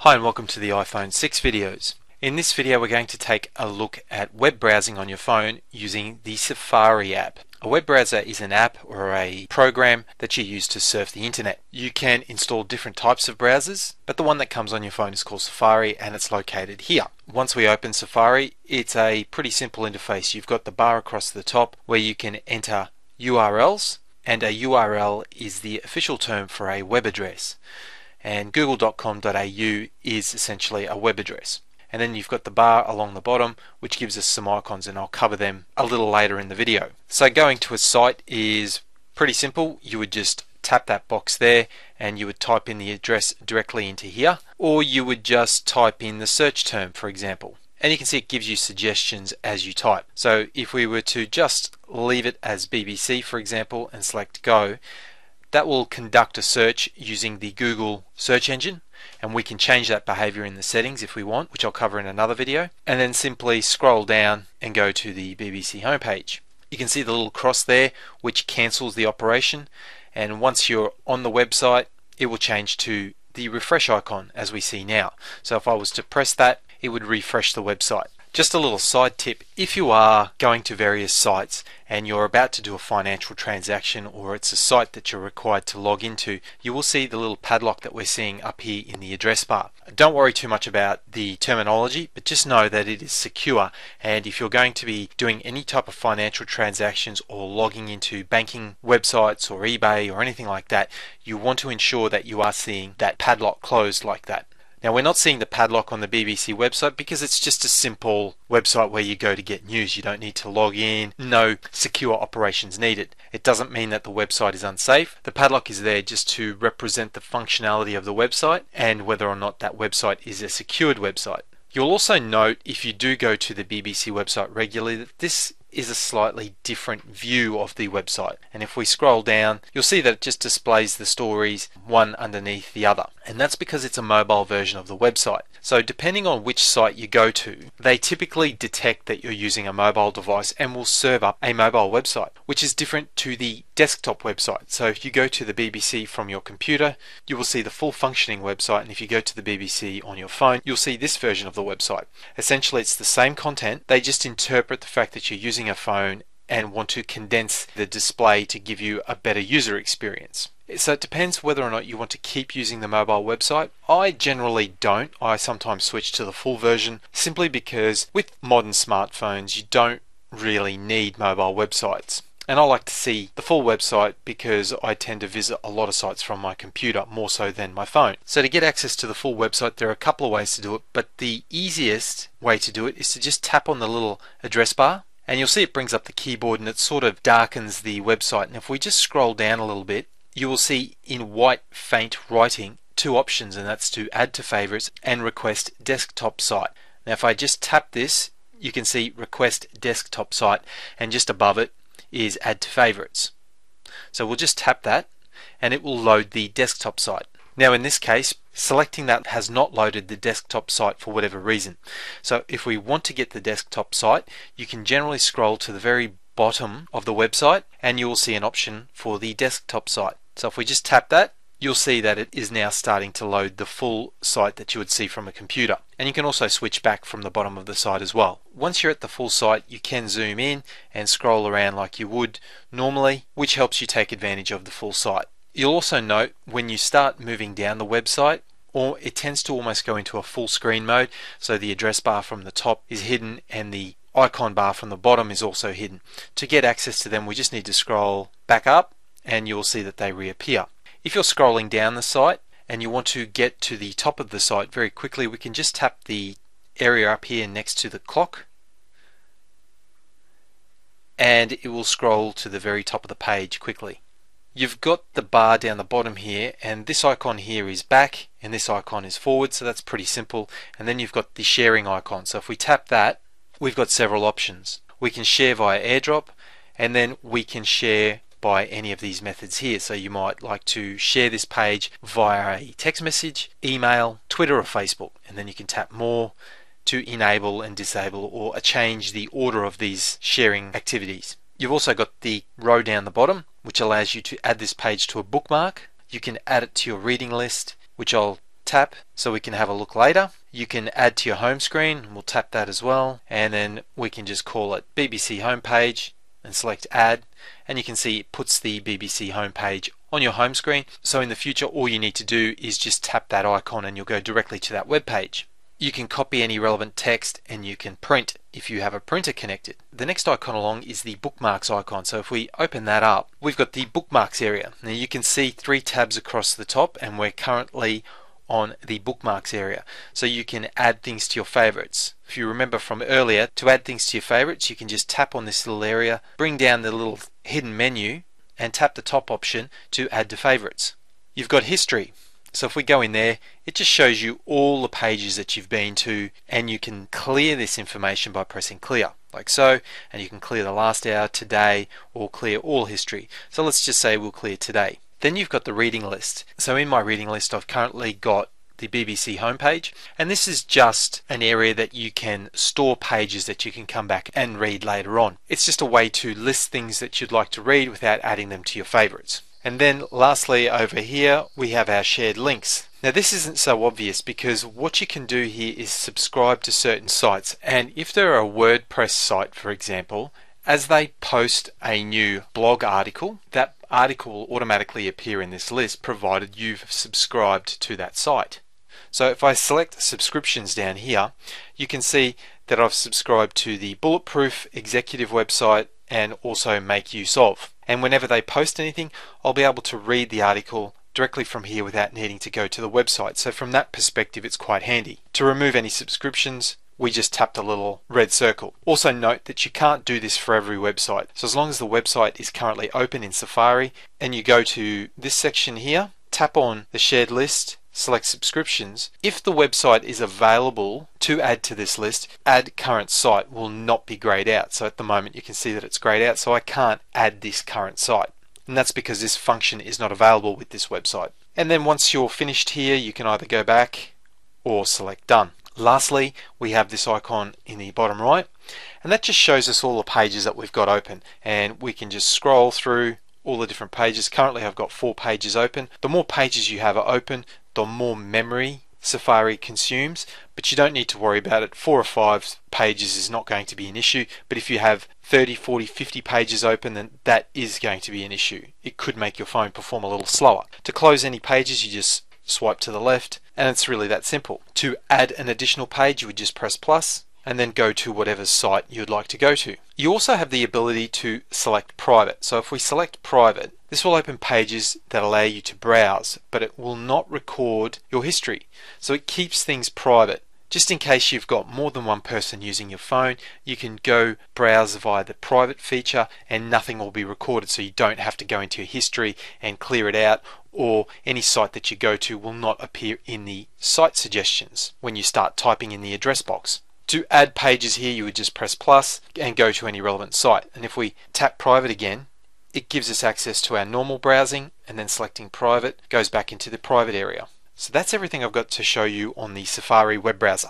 Hi and welcome to the iPhone 6 videos. In this video we're going to take a look at web browsing on your phone using the Safari app. A web browser is an app or a program that you use to surf the internet. You can install different types of browsers, but the one that comes on your phone is called Safari and it's located here. Once we open Safari, it's a pretty simple interface. You've got the bar across the top where you can enter URLs, and a URL is the official term for a web address. And google.com.au is essentially a web address. And then you've got the bar along the bottom which gives us some icons, and I'll cover them a little later in the video. So going to a site is pretty simple. You would just tap that box there and you would type in the address directly into here, or you would just type in the search term, for example. And you can see it gives you suggestions as you type. So if we were to just leave it as BBC, for example, and select go, that will conduct a search using the Google search engine, and we can change that behavior in the settings if we want, which I'll cover in another video, and then simply scroll down and go to the BBC homepage. You can see the little cross there which cancels the operation, and once you're on the website it will change to the refresh icon as we see now. So if I was to press that, it would refresh the website. Just a little side tip, if you are going to various sites and you're about to do a financial transaction, or it's a site that you're required to log into, you will see the little padlock that we're seeing up here in the address bar. Don't worry too much about the terminology, but just know that it is secure, and if you're going to be doing any type of financial transactions or logging into banking websites or eBay or anything like that, you want to ensure that you are seeing that padlock closed like that. Now we're not seeing the padlock on the BBC website because it's just a simple website where you go to get news. You don't need to log in, no secure operations needed. It doesn't mean that the website is unsafe. The padlock is there just to represent the functionality of the website and whether or not that website is a secured website. You'll also note, if you do go to the BBC website regularly, that this is a slightly different view of the website, and if we scroll down you'll see that it just displays the stories one underneath the other, and that's because it's a mobile version of the website. So depending on which site you go to, they typically detect that you're using a mobile device and will serve up a mobile website, which is different to the desktop website. So if you go to the BBC from your computer, you will see the full functioning website, and if you go to the BBC on your phone, you'll see this version of the website. Essentially it's the same content, they just interpret the fact that you're using a phone and want to condense the display to give you a better user experience. So it depends whether or not you want to keep using the mobile website. I generally don't. I sometimes switch to the full version simply because with modern smartphones you don't really need mobile websites. And I like to see the full website because I tend to visit a lot of sites from my computer more so than my phone. So to get access to the full website there are a couple of ways to do it, but the easiest way to do it is to just tap on the little address bar, and you'll see it brings up the keyboard and it sort of darkens the website. And if we just scroll down a little bit, you will see in white faint writing two options, and that's to add to favorites and request desktop site. Now if I just tap this, you can see request desktop site, and just above it is add to favorites. So we'll just tap that and it will load the desktop site. Now in this case, selecting that has not loaded the desktop site for whatever reason. So if we want to get the desktop site, you can generally scroll to the very bottom of the website and you will see an option for the desktop site. So if we just tap that, you'll see that it is now starting to load the full site that you would see from a computer. And you can also switch back from the bottom of the site as well. Once you're at the full site, you can zoom in and scroll around like you would normally, which helps you take advantage of the full site. You'll also note when you start moving down the website, or it tends to almost go into a full screen mode, so the address bar from the top is hidden and the icon bar from the bottom is also hidden. To get access to them we just need to scroll back up and you'll see that they reappear. If you're scrolling down the site and you want to get to the top of the site very quickly, we can just tap the area up here next to the clock and it will scroll to the very top of the page quickly. You've got the bar down the bottom here, and this icon here is back and this icon is forward, so that's pretty simple. And then you've got the sharing icon. So if we tap that, we've got several options. We can share via AirDrop, and then we can share by any of these methods here. So you might like to share this page via a text message, email, Twitter or Facebook, and then you can tap more to enable and disable or change the order of these sharing activities. You've also got the row down the bottom which allows you to add this page to a bookmark. You can add it to your reading list, which I'll tap so we can have a look later. You can add to your home screen, we'll tap that as well, and then we can just call it BBC homepage and select add, and you can see it puts the BBC homepage on your home screen. So in the future all you need to do is just tap that icon and you'll go directly to that web page. You can copy any relevant text and you can print if you have a printer connected. The next icon along is the bookmarks icon. So if we open that up, we've got the bookmarks area. Now you can see 3 tabs across the top, and we're currently on the bookmarks area. So you can add things to your favorites. If you remember from earlier, to add things to your favorites, you can just tap on this little area, bring down the little hidden menu, and tap the top option to add to favorites. You've got history. So if we go in there, it just shows you all the pages that you've been to, and you can clear this information by pressing clear, like so, and you can clear the last hour, today, or clear all history. So let's just say we'll clear today. Then you've got the reading list. So in my reading list I've currently got the BBC homepage, and this is just an area that you can store pages that you can come back and read later on. It's just a way to list things that you'd like to read without adding them to your favorites. And then lastly over here we have our shared links. Now this isn't so obvious because what you can do here is subscribe to certain sites, and if they're a WordPress site for example, as they post a new blog article, that article will automatically appear in this list provided you've subscribed to that site. So if I select subscriptions down here, you can see that I've subscribed to the Bulletproof Executive website and also Make Use Of. And whenever they post anything, I'll be able to read the article directly from here without needing to go to the website. So from that perspective, it's quite handy. To remove any subscriptions, we just tap the little red circle. Also note that you can't do this for every website. So as long as the website is currently open in Safari and you go to this section here, tap on the shared list, select subscriptions. If the website is available to add to this list, add current site will not be grayed out. So at the moment you can see that it's grayed out, so I can't add this current site. And that's because this function is not available with this website. And then once you're finished here, you can either go back or select done. Lastly, we have this icon in the bottom right, and that just shows us all the pages that we've got open, and we can just scroll through all the different pages. Currently I've got 4 pages open. The more pages you have open, the more memory Safari consumes, but you don't need to worry about it. 4 or 5 pages is not going to be an issue, but if you have 30, 40, 50 pages open, then that is going to be an issue. It could make your phone perform a little slower. To close any pages, you just swipe to the left, and it's really that simple. To add an additional page, you would just press plus and then go to whatever site you'd like to go to. You also have the ability to select private. So if we select private, this will open pages that allow you to browse, but it will not record your history. So it keeps things private. Just in case you've got more than one person using your phone, you can go browse via the private feature and nothing will be recorded, so you don't have to go into your history and clear it out, or any site that you go to will not appear in the site suggestions when you start typing in the address box. To add pages here, you would just press plus and go to any relevant site. And if we tap private again, it gives us access to our normal browsing, and then selecting private goes back into the private area. So that's everything I've got to show you on the Safari web browser.